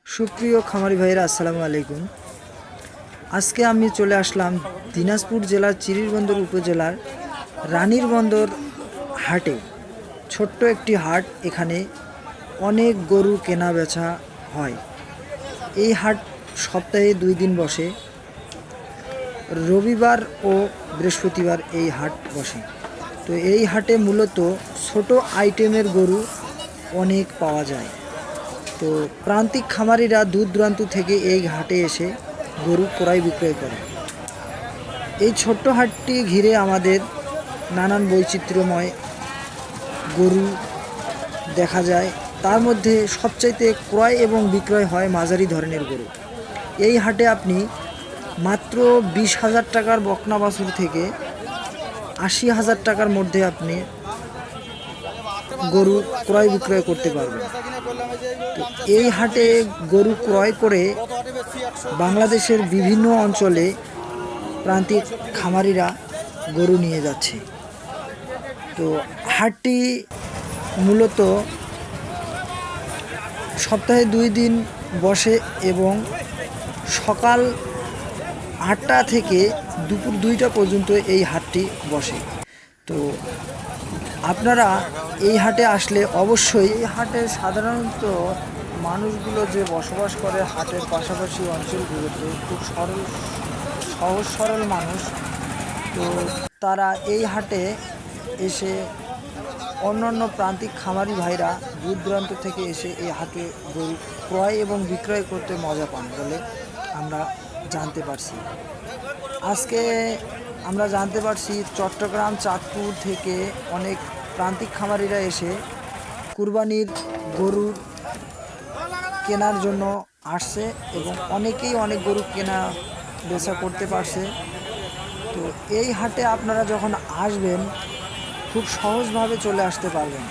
সুপ্রিয় খামারি ভাইরা আসসালামু আলাইকুম। আজকে আমি চলে আসলাম দিনাজপুর জেলার চিরিরবন্দর উপজেলার রানীর বন্দর হাটে। ছোট্ট একটি হাট, এখানে অনেক গরু কেনা বেচা হয়। এই হাট সপ্তাহে 2 দিন বসে, রবিবার ও বৃহস্পতিবার এই হাট বসে। তো এই হাটে মূলত ছোট আইটেমের গরু অনেক পাওয়া যায়। তো প্রান্তিক খামারিরা দূর দূরান্ত থেকে এই হাটে এসে গরু ক্রয় বিক্রয় করে। এই ছোট্ট হাটটি ঘিরে আমাদের নানান বৈচিত্র্যময় গরু দেখা যায়। তার মধ্যে সবচাইতে ক্রয় এবং বিক্রয় হয় মাঝারি ধরনের গরু। এই হাটে আপনি মাত্র 20,000 টাকার বকনা বাছুর থেকে 80,000 টাকার মধ্যে আপনি গরু ক্রয় বিক্রয় করতে পারবেন। তো এই হাটে গরু ক্রয় করে বাংলাদেশের বিভিন্ন অঞ্চলে প্রান্তিক খামারিরা গরু নিয়ে যাচ্ছে। তো হাটটি মূলত সপ্তাহে 2 দিন বসে এবং সকাল 8টা থেকে দুপুর 2টা পর্যন্ত এই হাটটি বসে। তো আপনারা এই হাটে আসলে অবশ্যই, এই হাটে সাধারণত মানুষগুলো যে বসবাস করে হাটের পাশাপাশি অঞ্চলগুলোতে খুব সহজ সরল মানুষ। তো তারা এই হাটে এসে অন্যান্য প্রান্তিক খামারি ভাইরা দূর দূরান্ত থেকে এসে এই হাটে গরু ক্রয় এবং বিক্রয় করতে মজা পান বলে আমরা জানতে পারছি। আজকে আমরা জানতে পারছি চট্টগ্রাম, চাঁদপুর থেকে অনেক প্রান্তিক খামারিরা এসে কুরবানির গরুর কেনার জন্য আসছে এবং অনেকেই অনেক গরু কেনা বেচা করতে পারছে। তো এই হাটে আপনারা যখন আসবেন খুব সহজভাবে চলে আসতে পারবেন।